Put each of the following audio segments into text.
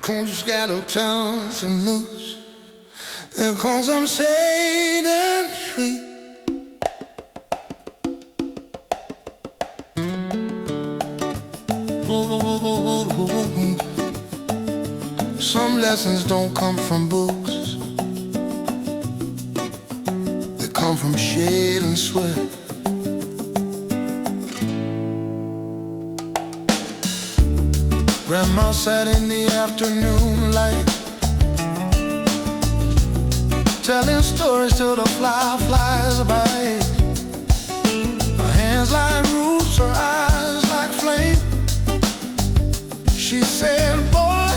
Quand jusqu'à l'automne se mousse, et quand ça me shaded free. Some lessons don't come from books, they come from shade and sweat. Grandma sat in the afternoon light, telling stories till the fly flies by. Her hands like roots, her eyes like flame. She said, boy,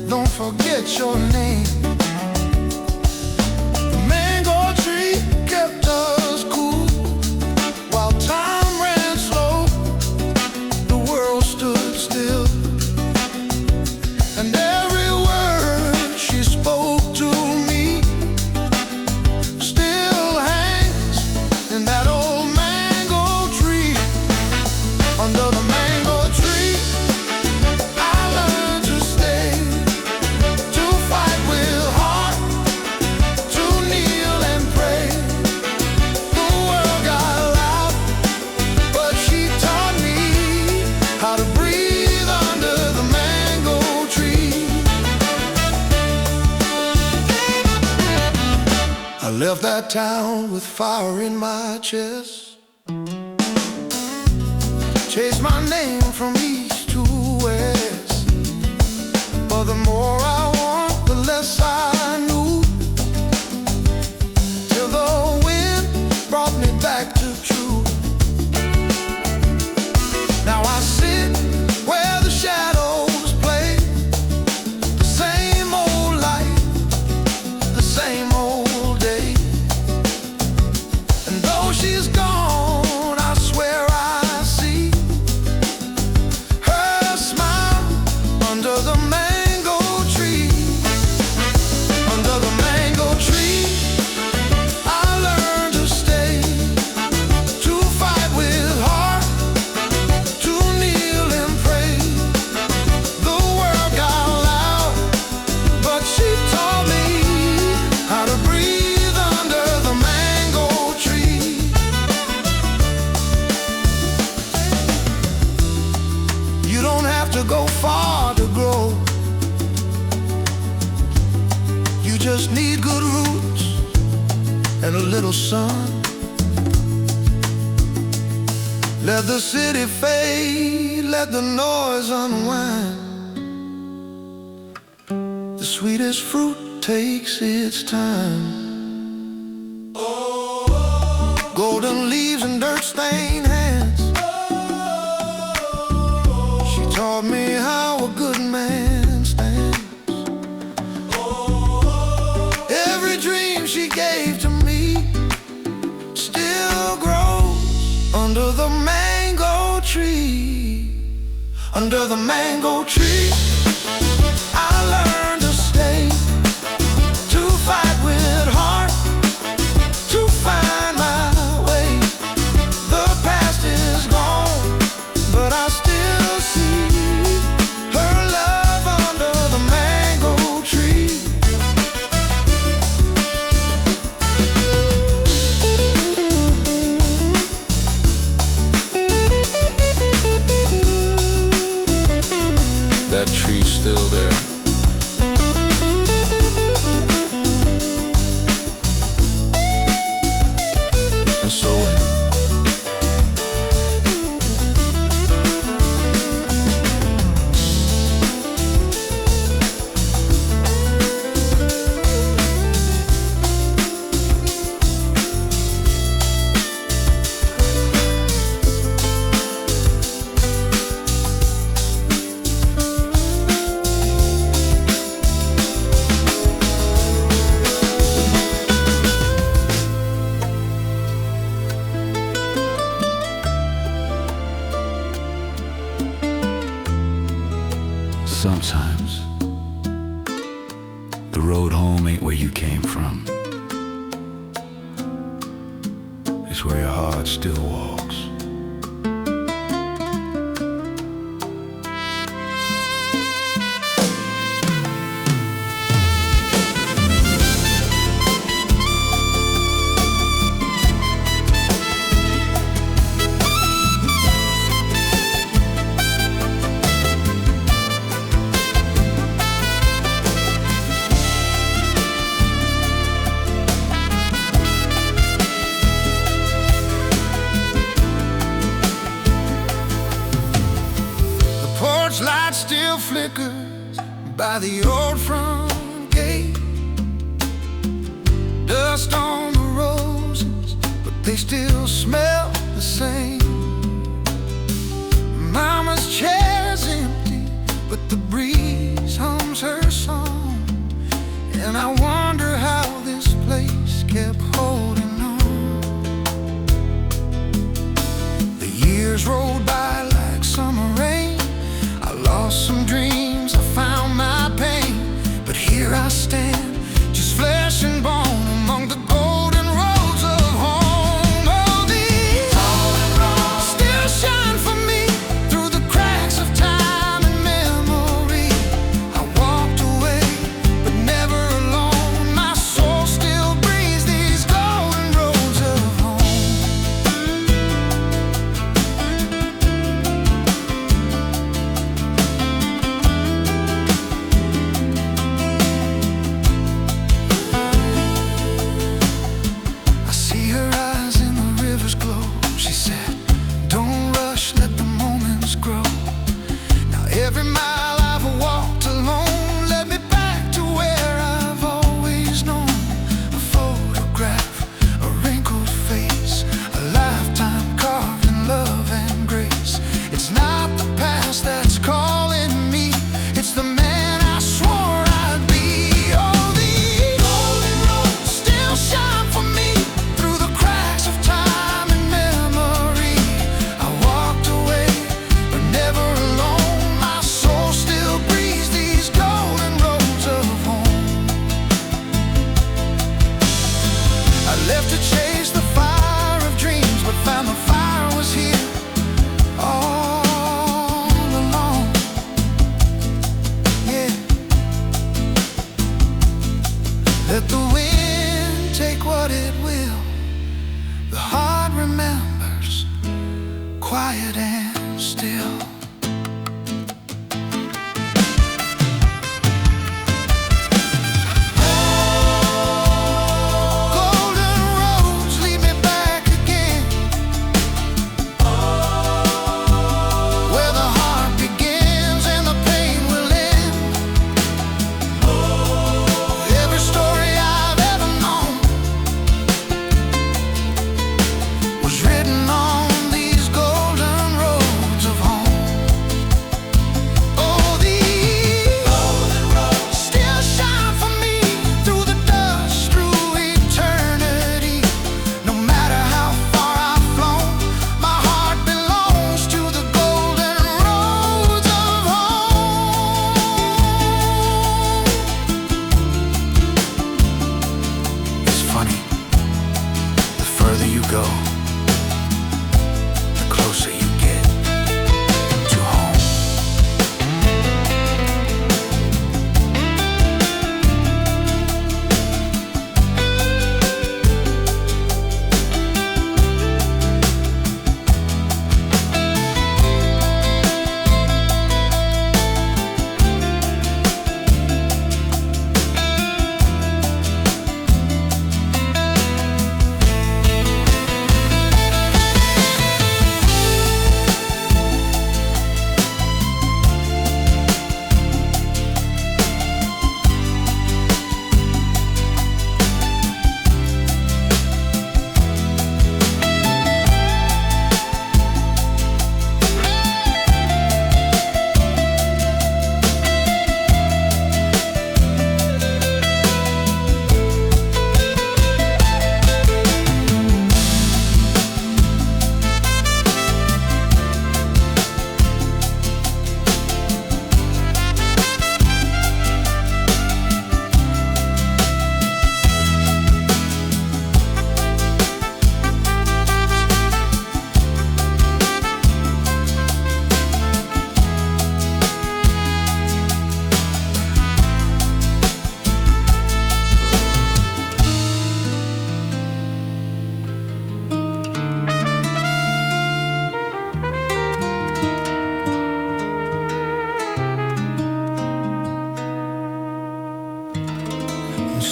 don't forget your name. The mango tree kept us cool while time ran slow. The world stood still, and every word she spoke to me still hangs in that old mango tree. Under the mango tree, I learned to stay, to fight with heart, to kneel and pray. The world got loud, but she taught me how to breathe under the mango tree. I left that town with fire in my chest, chased my name from east to west. But the more I want, the less I knew, till the wind brought me back to truth. Now I sit where the shadows play, the same old light, the same old day. And though she's gone, I swear I see her smile under the mango tree. Under the mango tree, I learned to stay, to fight with heart, to kneel and pray. The world got loud, but she taught me how to breathe under the mango tree. You don't have to go far to grow, you just need good roots and a little sun. Let the city fade, let the noise unwind. The sweetest fruit takes its time. Golden leaves and dirt-stained hands, she taught me how a good man stands. Every dream she gave to me still grows under the mango tree. Under the mango tree, I learned to stay, to fight with heart, to find my way. The past is gone, but I still see her love under the mango tree. That tree's still there. And so sometimes the road home ain't where you came from. is where your heart still walks. Light still flickers by the old front gate. Dust on the roses, but they still smell the same. Mama's chair's empty, but the breeze hums her song. And I wonder how this place kept holding on. The years rolled by like summer rain. Lost some dreams, I found my pain, but here I stand, just flesh and bone among the golden roads of home. Oh, these golden roads still shine for me through the cracks of time and memory. I walked away, but never alone. My soul still breathes these golden roads of home. Every mile I've walked alone led me back to where I've always known. A photograph, a wrinkled face, a lifetime carved in love and grace. It's not the past that's calling me, it's the man I swore I'd be. Oh, these golden roads still shine for me through the cracks of time and memory. I walked away, but never alone. Still breathes these golden roads of home. I left to chase the fire of dreams, but found the fire was here all along. Yeah. Let the wind take what it will. The heart remembers, quiet and still. Written on these golden roads of home.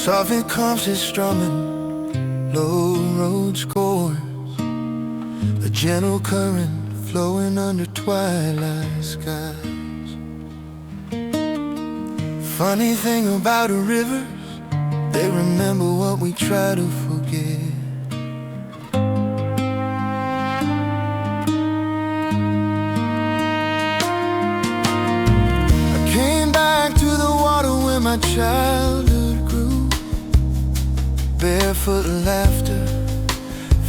Softly comes his strumming, low road scores, a gentle current flowing under twilight skies. Funny thing about the rivers, they remember what we try to forget. I came back to the water where my childhood grew, barefoot laughter,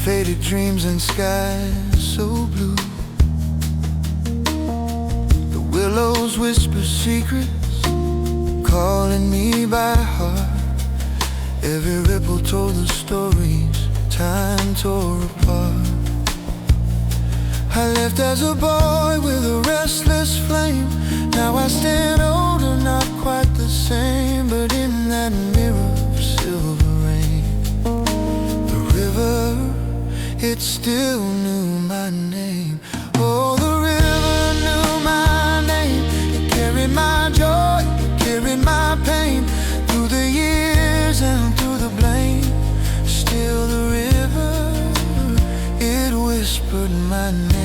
faded dreams and skies so blue. The willows whisper secrets, calling me by heart. Every ripple told the stories time tore apart. I left as a boy with a restless flame. Now I stand older, not quite the same, but in that mirror of silver rain, the river, it still knew my name. Oh, the river knew my name. It carried my joy, it carried my pain, through the years and through the blame. Still the river, it whispered my name.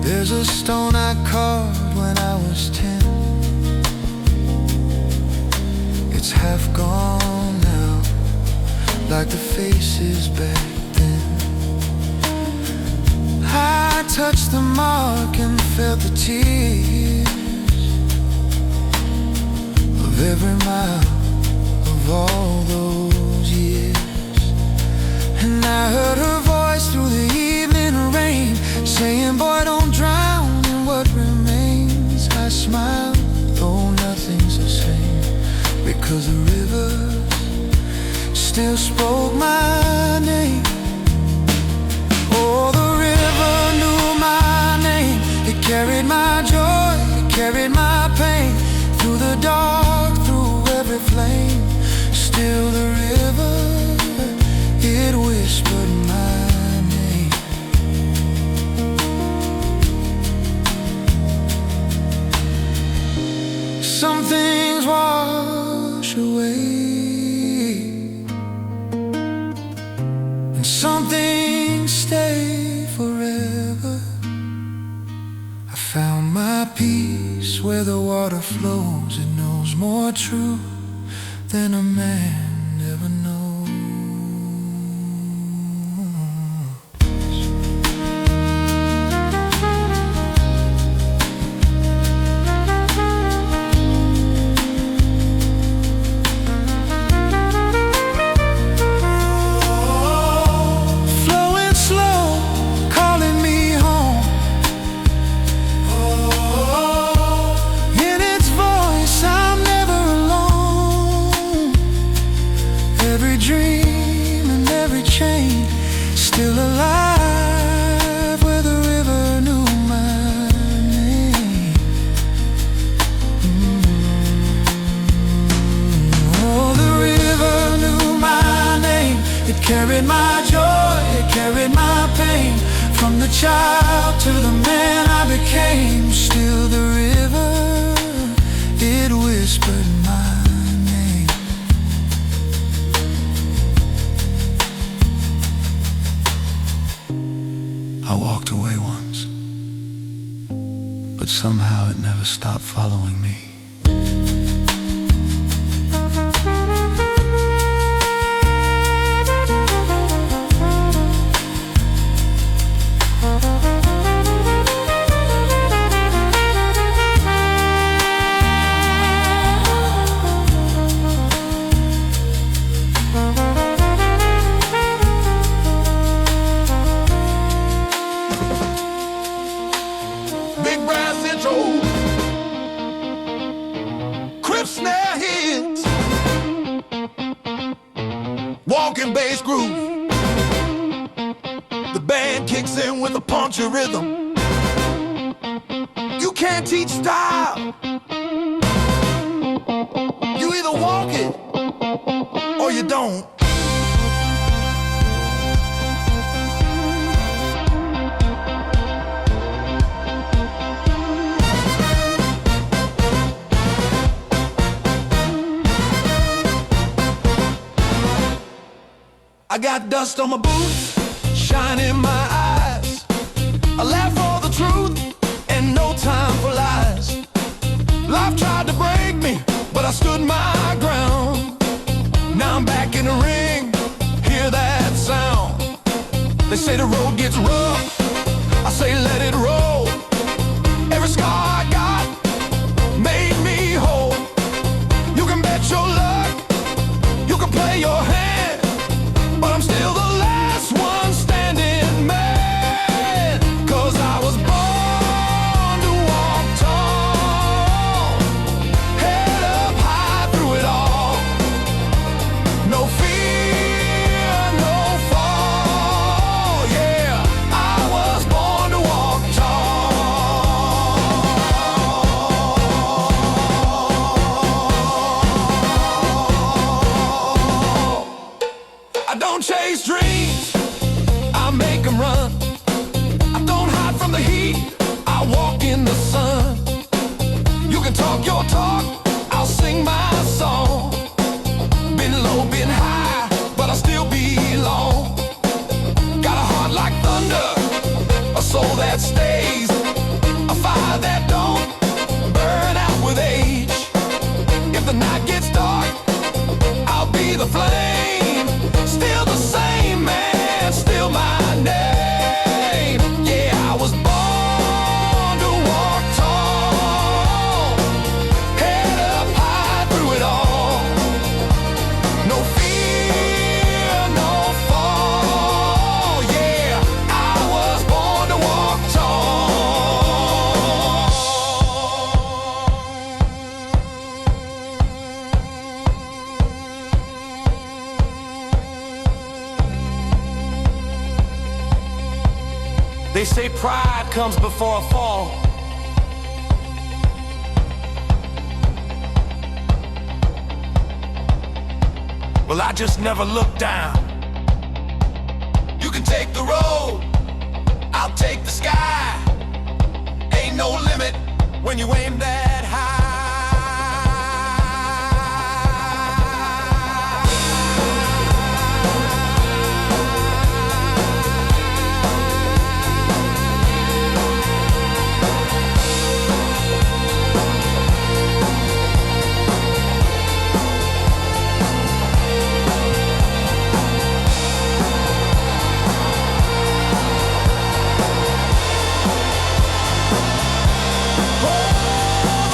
There's a stone I carved when I was 10. It's half gone now, like the faces back then. I touched the mark and felt the tears of every mile of all those years. And I heard her voice through the evening rain, saying, boy, don't drown in what remains. I smiled, though nothing's the same, because the rivers still spoke my name. Oh, the river knew my name. It carried my joy, it carried my pain, through the dark, through every flame. Still the river, it whispered my name. Some things wash away, and some things stay forever. I found my peace where the water flows. It knows more truth than a man ever knows. Carried my joy, it carried my pain, from the child to the man I became. Still the river, it whispered my name. I walked away once, but somehow it never stopped following me. Walking bass groove, the band kicks in with a punchy rhythm. You can't teach style, you either walk it or you don't. I got dust on my boots, shine in my eyes. I laugh for the truth and no time for lies. Life tried to break me, but I stood my ground. Now I'm back in the ring, hear that sound. They say the road gets rough, I say let it roll. Every scar I got made me whole. You can bet your luck, you can play your hand, but I'm still the last one standing, man. 'Cause I was born to walk tall, head up high through it all. No fear, no fall, yeah. I was born to walk tall. I don't chase dreams, I make them run. I don't hide from the heat, I walk in the sun. You can talk your talk, I'll sing my song. Been low, been high, but I still belong. Got a heart like thunder, a soul that stays, a fire that don't burn out with age. If the night gets dark, I'll be the flame. Still the same, man, still my name. Yeah, I was born to walk tall, head up high through it all. No fear, no fall, yeah. I was born to walk tall. They say pride comes before a fall. Well, I just never look down. You can take the road, I'll take the sky. Ain't no limit when you aim that high. Oh,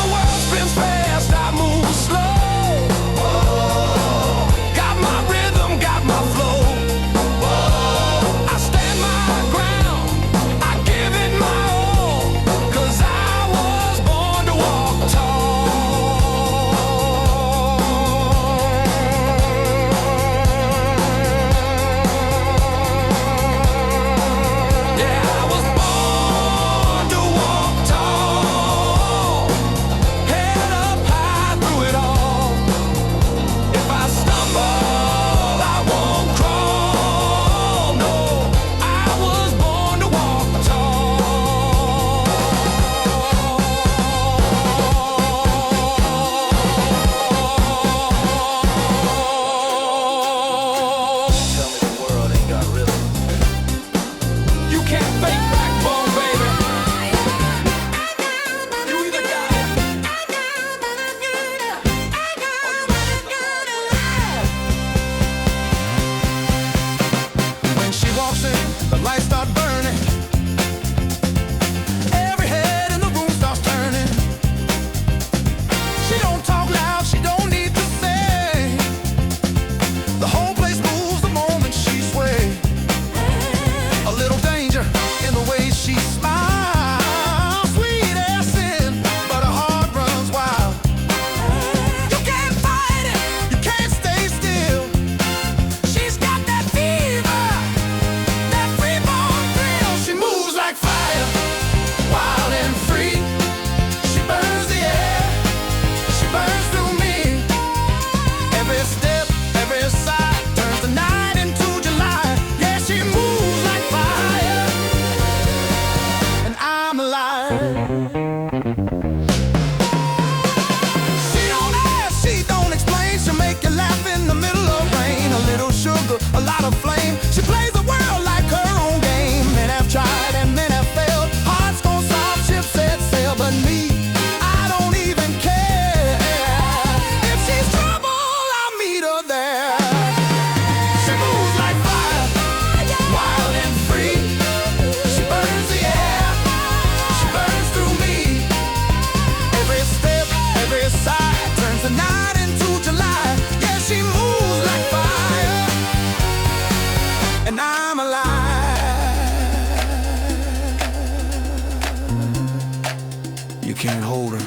You can't hold her.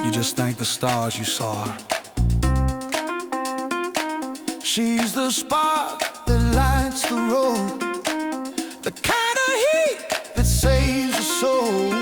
You just thank the stars you saw her. She's the spark that lights the road, the kind of heat that saves a soul.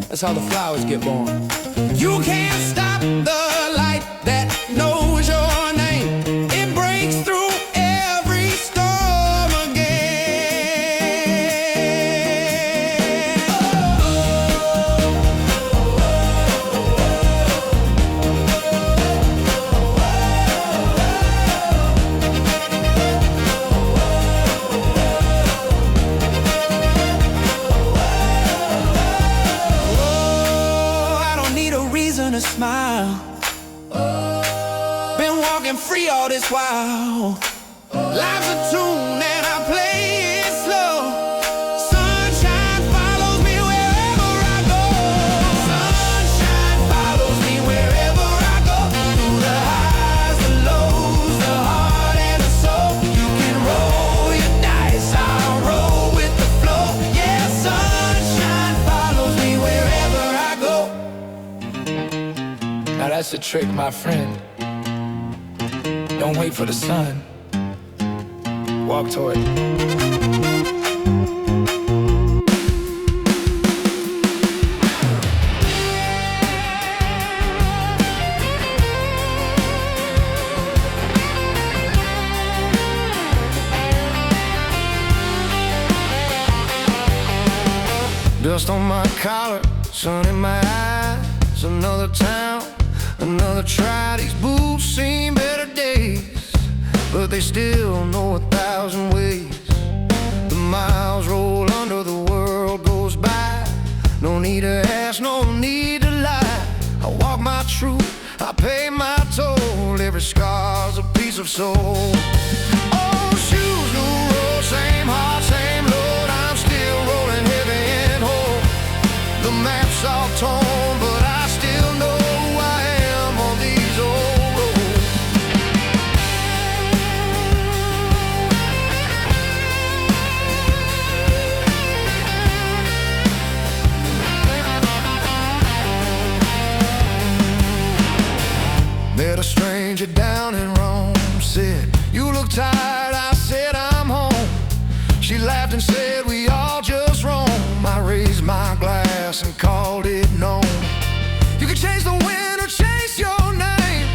That's how the flowers get born. You can't stop the light that knows your name. It breaks through every storm again. To smile. Been walking free all this while. Life's a tune and I play it slow. Sunshine follows me wherever I go. Sunshine follows me wherever I go. Through the highs, the lows, the heart and the soul. You can roll your dice, I'll roll with the flow. Yeah, sunshine follows me wherever I go. Now that's the trick, my friend. Don't wait for the sun. Walk toward it. Dust on my collar, sun in my eyes. Another town, another try. These boots seen better days, but they still know 1,000 ways. The miles roll under, the world goes by. No need to ask, no need to lie. I walk my truth, I pay my toll. Every scar's a piece of soul. Old shoes, new road, same heart, same load. I'm still rolling heavy and whole. The map's all torn, but I still know who I am on these old roads. Met a stranger down in Rome. Said, you look tired. I said, I'm home. She laughed and said, we all just roam. I raised my glass and called it known. You can chase the wind or chase your name.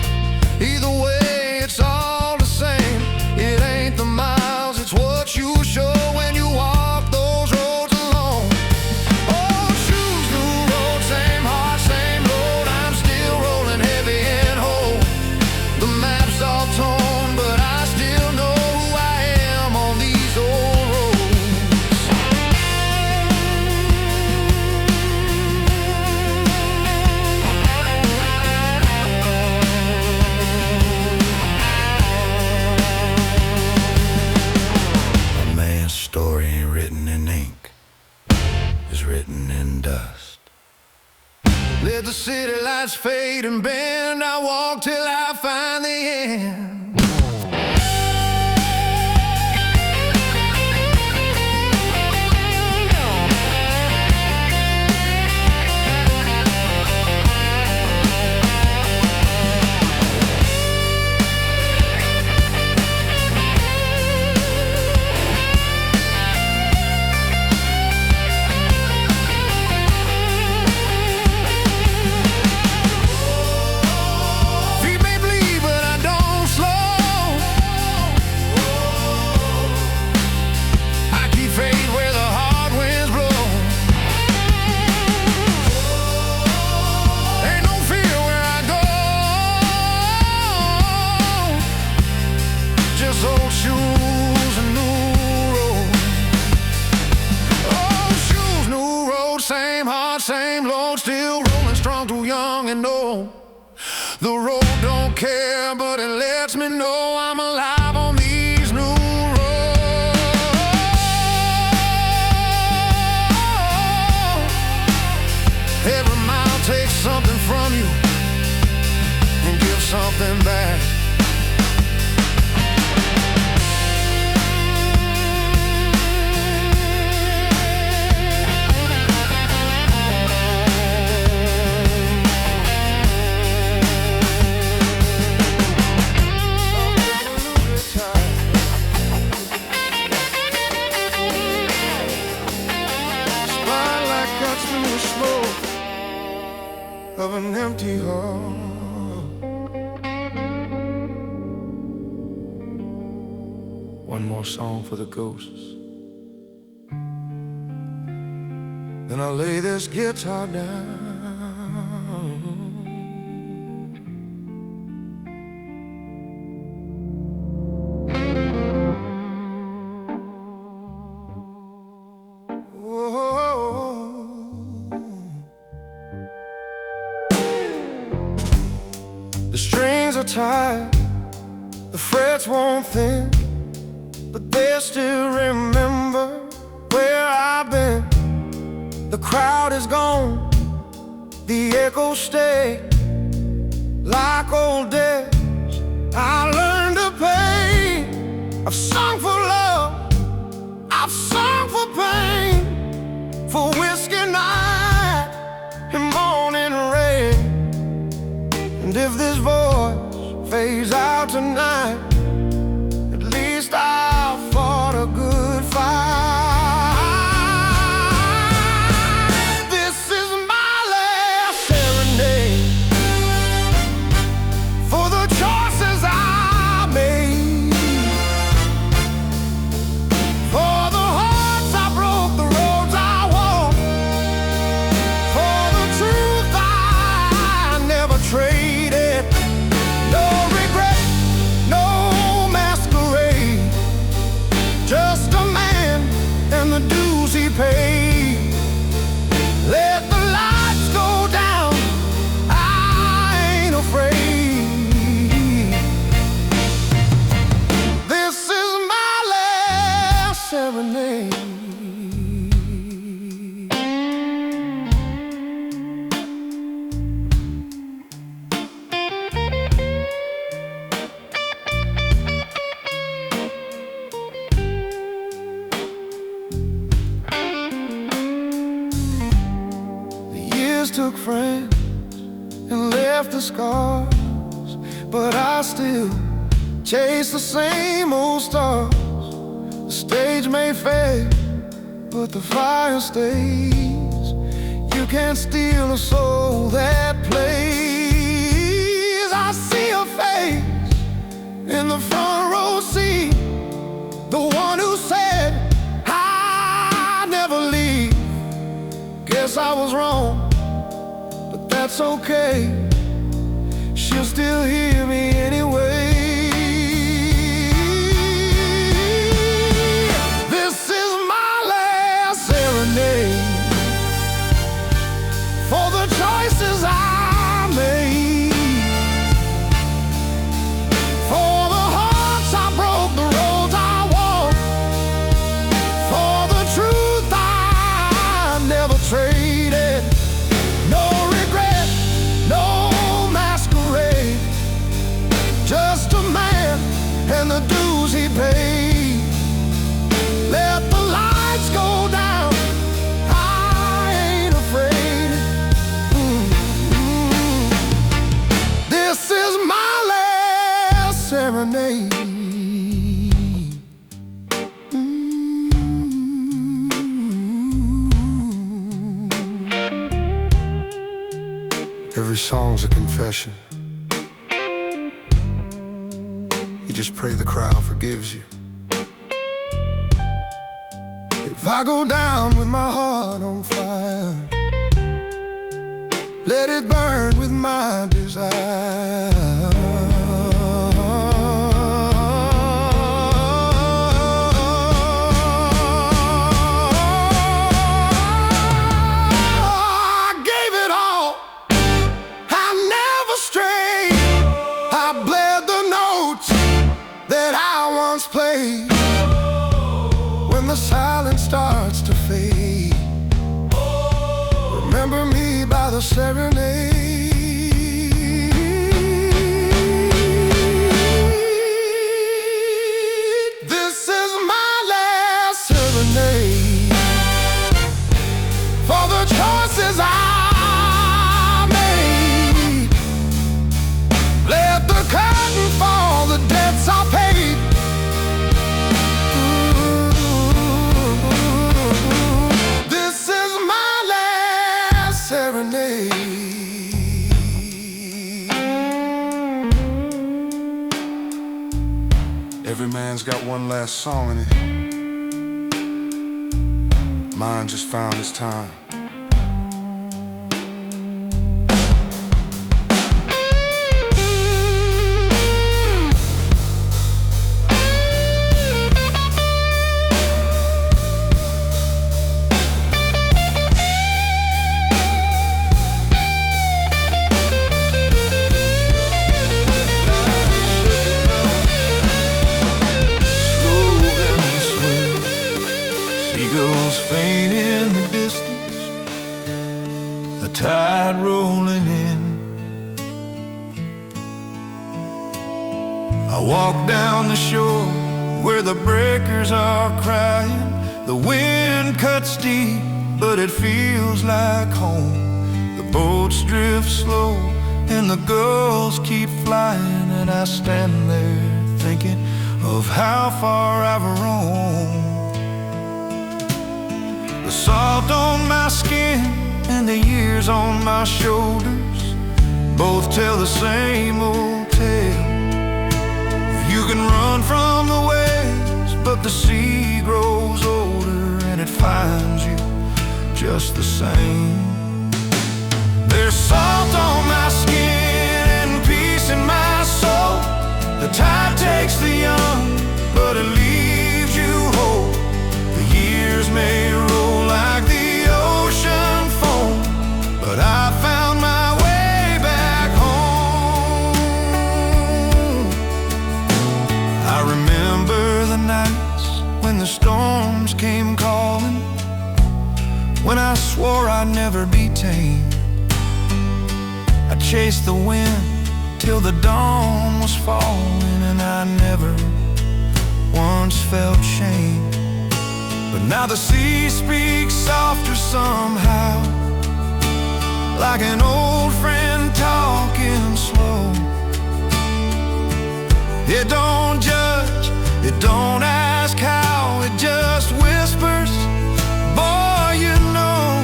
Either way, it's all the same. It ain't the miles, it's what you show when you walk those roads alone. Old shoes, new road, same heart, same load. I'm still rolling heavy and whole. The map's all torn, but I still know who I am on these old roads. A man's story ain't written in ink, it's written in dust. Let the city lights fade and bend. I walk till I find the end. Feet may bleed, but I don't slow. I keep faith where the hard winds blow. Ain't no fear where I go. Just old shoes and new road. Old shoes, new road, same heart, same load. Still rolling strong, too young and old. The road don't care, but it lets me know I'm alive on these new roads. Every mile takes something from you and gives something back. Spotlight cuts through the smoke of an empty hall. One more song for the ghosts. Then I'll lay this guitar down. The strings are tied, the frets won't thin, but they still remember where I've been. The crowd is gone, the echoes stay like old days. I learned to pay. I've sung for love, I've sung for pain, for whiskey night and morning rain. And if this voice fades out tonight, at least I fought a good fight. This is my last serenade for the choices I took friends and left the scars, but I still chase the same old stars. The stage may fade, but the fire stays. You can't steal a soul that plays. I see a face in the front row seat, the one who said I'd never leave. Guess I was wrong, but that's okay. She'll still hear me anyway. This is my last serenade for the choices I made, for the hearts I broke, the roads I walked, for the truth I never traded. No regret, no masquerade, just a man and the dues he paid. Let the lights go down, I ain't afraid. This is my last serenade. Every song's a confession. You just pray the crowd forgives you. If I go down with my heart on fire, let it burn with my desire. I gave it all, I never strayed. I bled the notes that I once played. When the silence starts to fade, remember me by the serenade. This is my last serenade for the choices I made. Let the curtain fall, the debts I paid. This is my last serenade. Every man's got one last song in it. Mine just found its time. Seagulls faint in the distance, the tide rolling in. I walk down the shore where the breakers are crying. The wind cuts deep, but it feels like home. The boats drift slow and the gulls keep flying, and I stand there thinking of how far I've roamed. The salt on my skin and the years on my shoulders both tell the same old tale. You can run from the waves, but the sea grows older and it finds you just the same. There's salt on my skin and peace in my soul. The tide takes the young, but it leaves you whole. The years may roll like the ocean foam, but I found my way back home. I remember the nights when the storms came calling, when I swore I'd never be tamed. I chased the wind till the dawn was falling, and I never once felt shame. But now the sea speaks softer somehow, like an old friend talking slow. It don't judge, it don't ask how, it just whispers, boy, you know.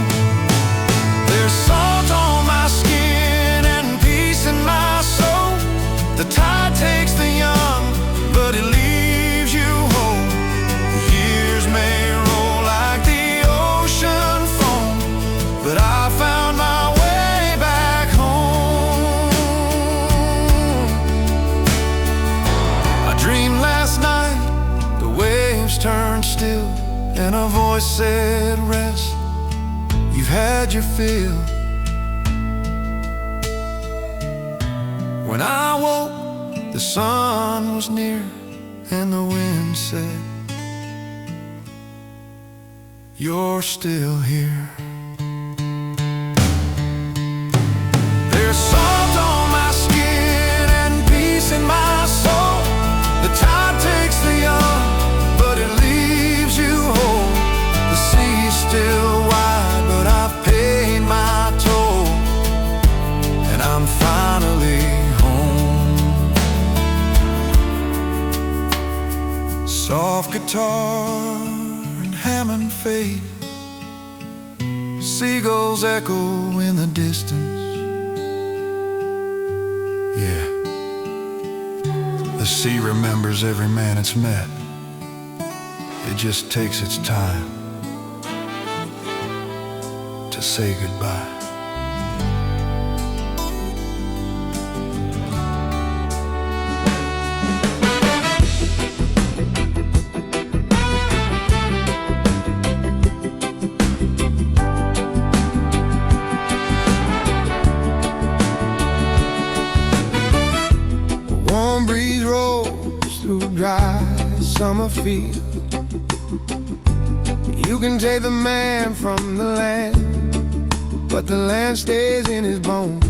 There's salt on my skin and peace in my soul. The tide takes the young, but it leaves you whole. The years may roll like the ocean foam, but I found my way back home. I dreamed last night, the waves turned still, and a voice said, rest, you've had your fill. When I woke, the sun was near, and the wind said, you're still here. There's salt on my skin and peace in my soul. The tide takes the young, but it leaves you whole. The sea's still wide, but I've paid my toll, and I'm finally home. Soft guitar and Hammond fade, seagulls echo in the distance. Yeah, the sea remembers every man it's met. It just takes its time to say goodbye. Warm breeze rolls through dry summer fields. You can take the man from the land, but the land stays in his bones.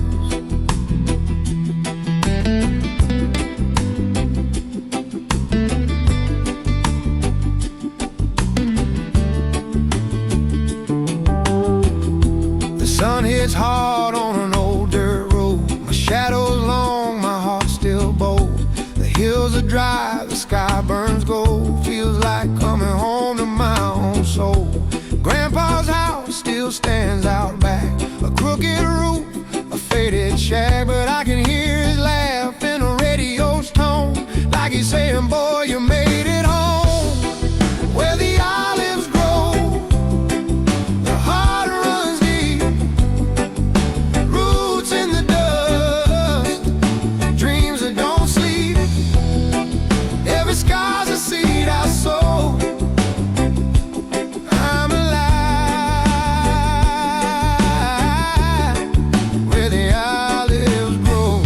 The sun hits hard on an old dirt road. My shadow's long, my heart's still bold. The hills are dry, the sky burns gold. Feels like coming home to my own soul. Grandpa's house still stands out back, a crooked roof, a faded shack, but I can hear his laugh in the radio's tone, like he's saying, boy, you made it home. Where the olives grow, the heart runs deep, roots in the dust, dreams that don't sleep. Every scar's a seed I sow. I'm alive where the olives grow.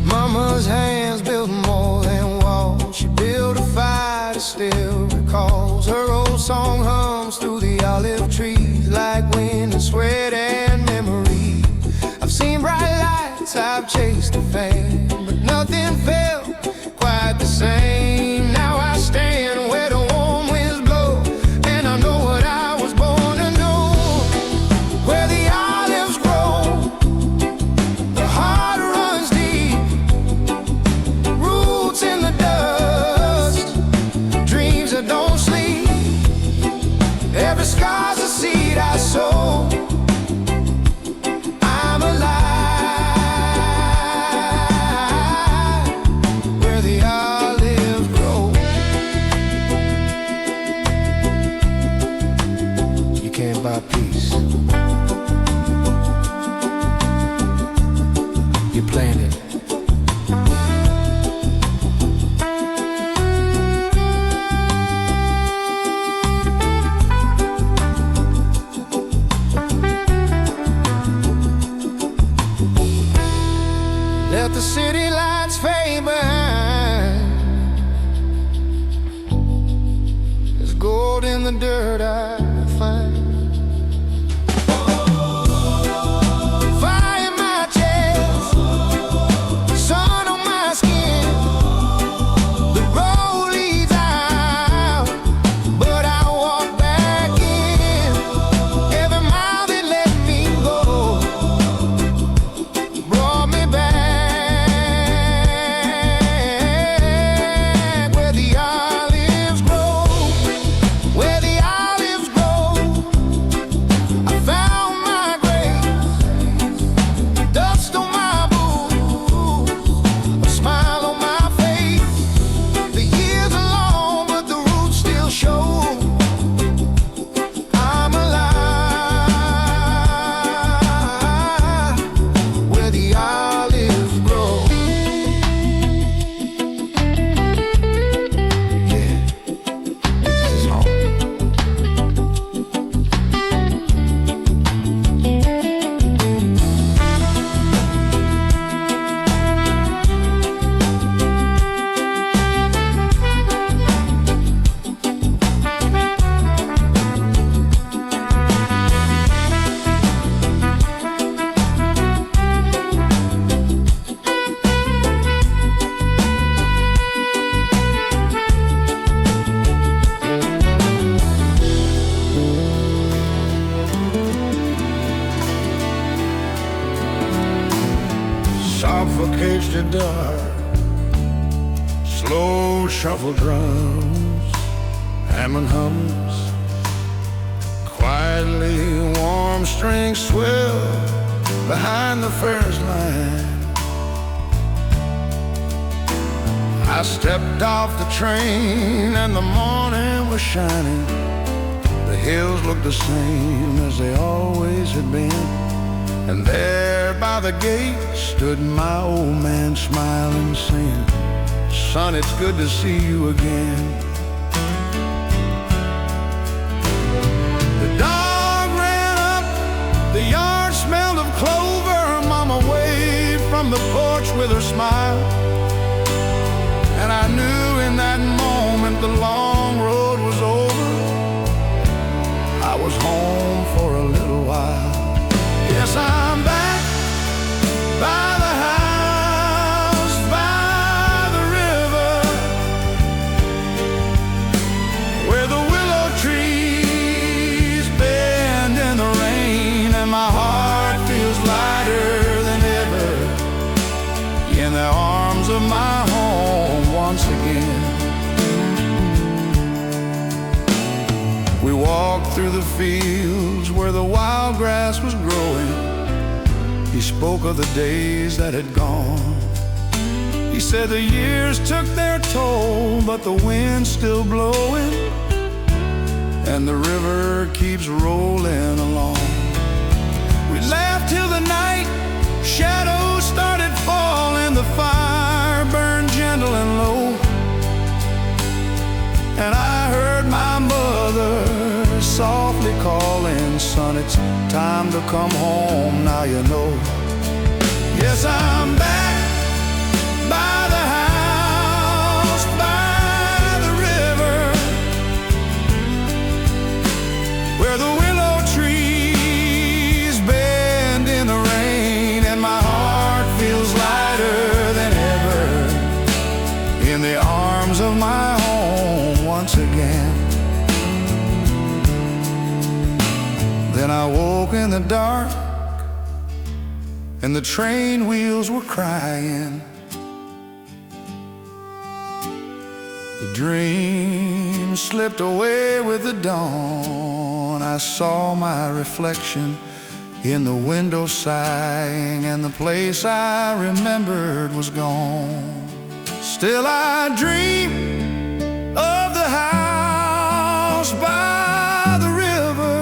Mama's hands built more than walls. She built a fire that still recalls. Her old song hums through the olive trees, like wind and sweat and memory. I've seen bright lights, I've chased a fan, but nothing felt quite the same. Now I stand where the warm winds blow, and I know what I was born to know. Where the olives grow, the heart runs deep, roots in the dust, dreams that don't sleep. Every scar's a seed I sow. I'm alive where the olives grow. You can't buy peace. You plant it. Let the city lights fade behind. There's gold in the dirt I find. Fire in my chest, orchestra dark, slow shuffle drums, Hammond hums, quietly warm strings swell behind the first line. I stepped off the train and the morning was shining. The hills looked the same as they always had been. And there by the gate stood my old man smiling, saying, "Son, it's good to see you again." The dog ran up, the yard smelled of clover. Mama waved from the porch with her smile. And I knew in that moment the long road was over. I was home for a little while. Yes, I'm back by the house, by the river, where the willow trees bend in the rain, and my heart feels lighter than ever in the arms of my home once again. We walked through the fields where the wild grass was growing. He spoke of the days that had gone. He said the years took their toll, but the wind's still blowing, and the river keeps rolling along. We laughed till the night, shadows started falling, the fire burned gentle and low. And I heard my mother softly calling, "Son, it's time to come home, now you know." Yes, I'm back by the house, by the river, where the willow trees bend in the rain, and my heart feels lighter than ever in the arms of my home once again. Then I woke in the dark, and the train wheels were crying. The dream slipped away with the dawn. I saw my reflection in the window sighing, and the place I remembered was gone. Still I dream of the house by the river,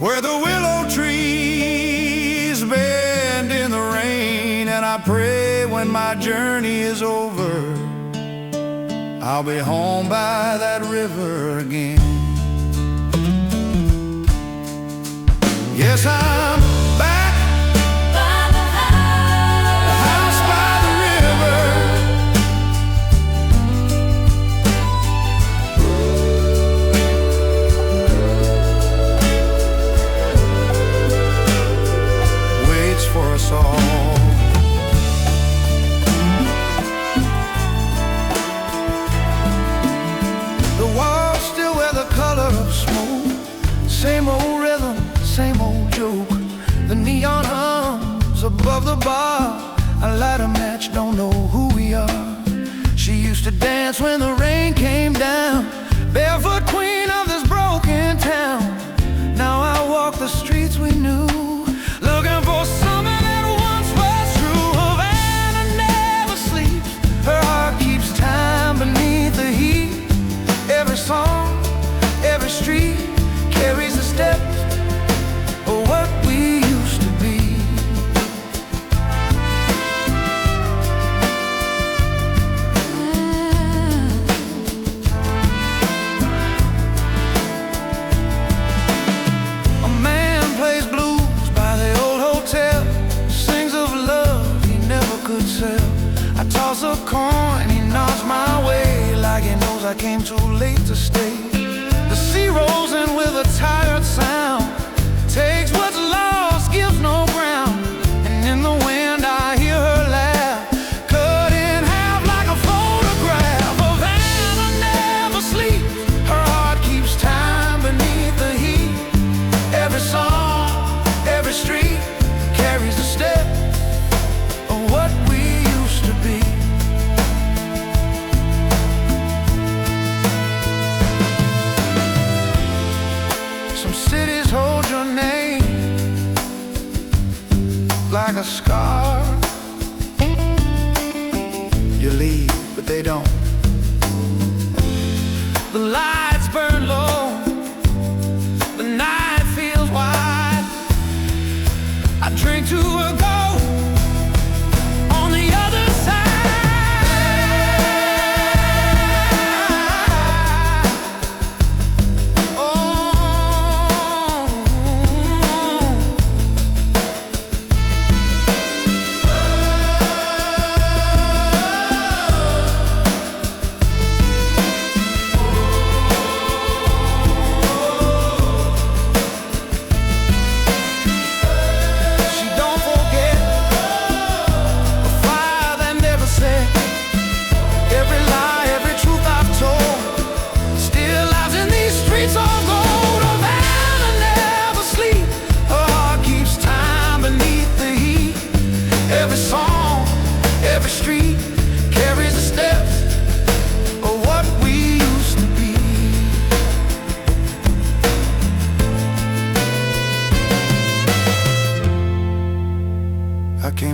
where the willow trees bend in the rain. And I pray when my journey is over, I'll be home by that river again. Yes, I'm back by the house by the river, waits for us all. The walls still wear the color of smoke, same old rhythm, same old joke. The neon hums above the bar. I light a match, don't know who we are. She used to dance when the rain came down, barefoot queen of this broken town. Now I walk the streets we knew, looking for something that once was true. Havana never sleeps, her heart keeps time beneath the heat. Every song, every street carries the steps of what we used to be. A man plays blues by the old hotel, sings of love he never could sell. I toss a coin, he nods my way, like he knows I came too late to stay. The sea rolls in with a tired sound, takes what's lost, gives no ground. And in the wind I hear her laugh, cut in half like a photograph. Havana never sleeps, her heart keeps time beneath the heat. Every song, every street carries the step like a scar. You leave, but they don't. The lights burn low, the night feels wide. I drink to a go on the other side.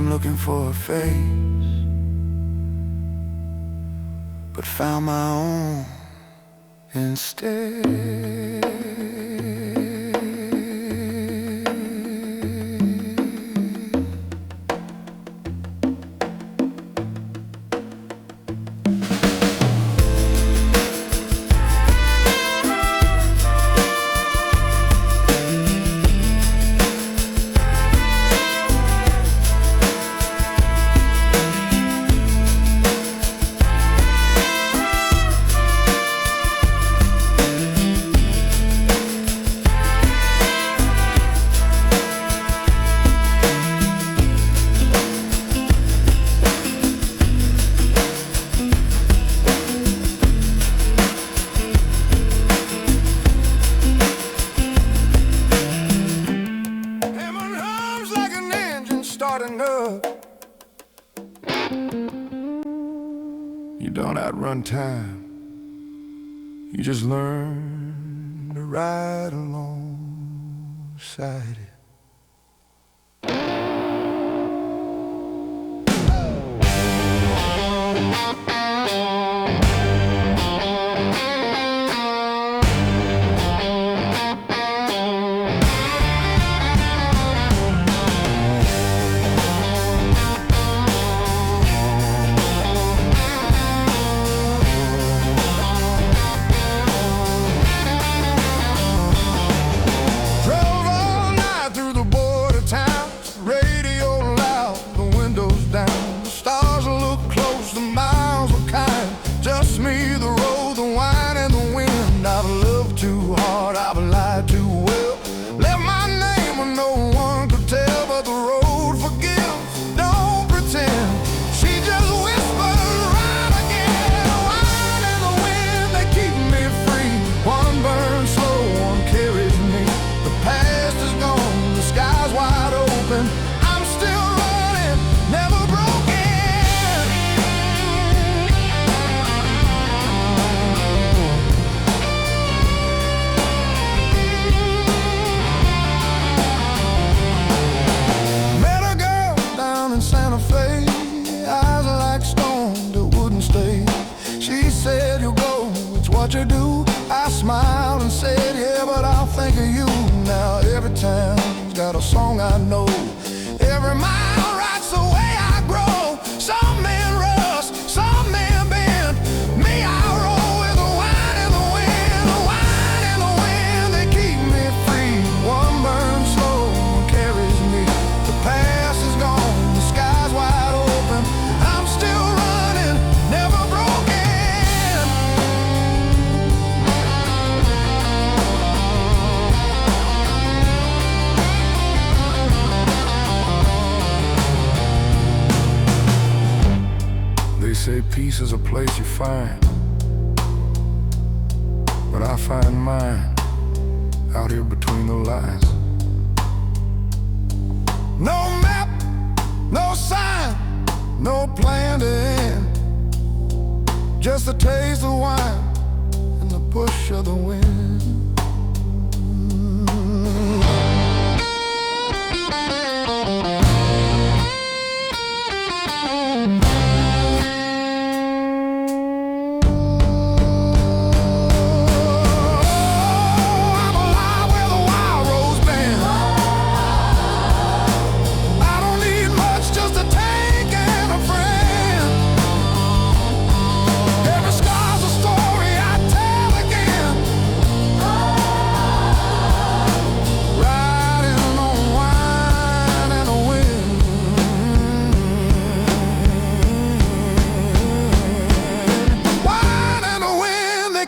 Looking for a face, but found my own instead. You don't outrun time, you just learn to ride alongside it. What you do? I smiled and said, yeah, but I'll think of you. Now every town's got a song I know. Every mile writes the way I grow. Some men rust, some men bend. Me, I roll with the wine in the wind. The wine in the wind, they keep me free. One burns slow, one carries me. The past is gone, the sky's wide open. I'm still running, never broken. They say peace is a place you find, but I find mine out here between the lines. No map, no sign, no plan to end. Just a taste of wine and the push of the wind.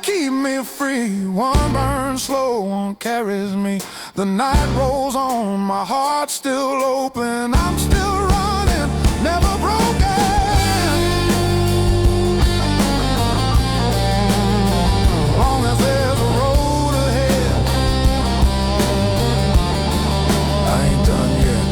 keep me free. One burns slow, one carries me. The night rolls on, my heart's still open. I'm still running, never broken. Long as there's a road ahead, I ain't done yet.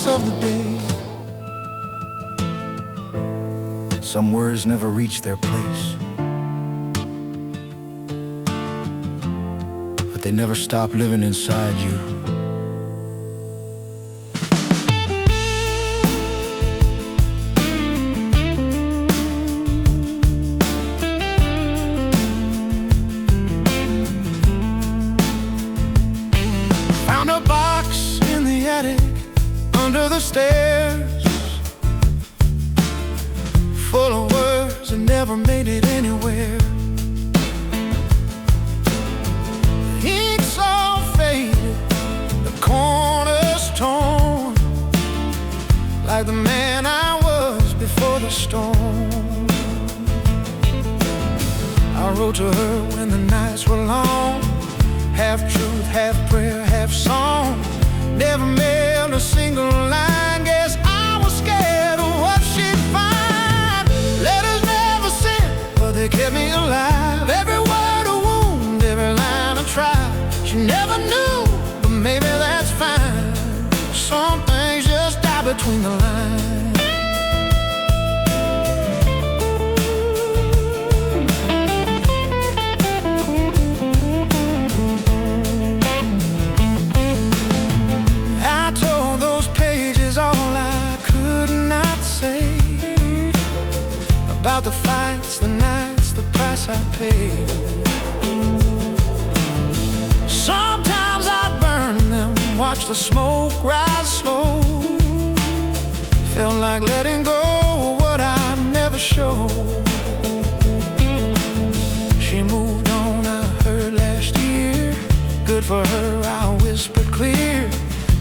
Of the day. Some words never reach their place, but they never stop living inside you. Found a box in the attic under the stairs, full of words that never made it anywhere. The ink's all faded, the corner's torn, like the man I was before the storm. I wrote to her when the nights were long, half truth, half prayer, half song. Never mailed a single line, guess I was scared of what she'd find. Letters never sent, but they kept me alive. Every word a wound, every line a try. She never knew, but maybe that's fine. Some things just die between the lines. About the fights, the nights, the price I paid. Sometimes I burn them, watch the smoke rise slow. Felt like letting go of what I never showed. She moved on, I heard last year. Good for her, I whispered clear.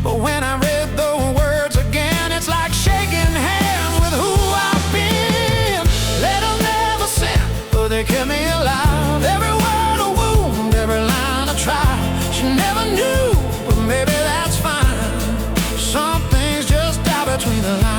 But when I read those words again, it's like shaking hands with who I've been. Letters never sent, but they kept me alive. Every word a wound, every line a try. She never knew, but maybe that's fine. Some things just die between the lines.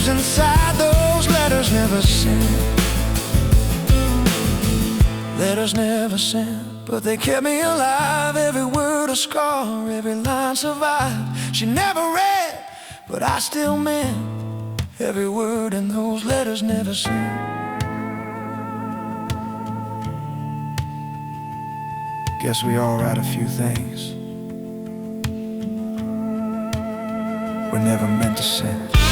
Inside those letters never sent. Letters never sent, but they kept me alive. Every word a scar, every line survived. She never read, but I still meant every word in those letters never sent. Guess we all write a few things were never meant to sin.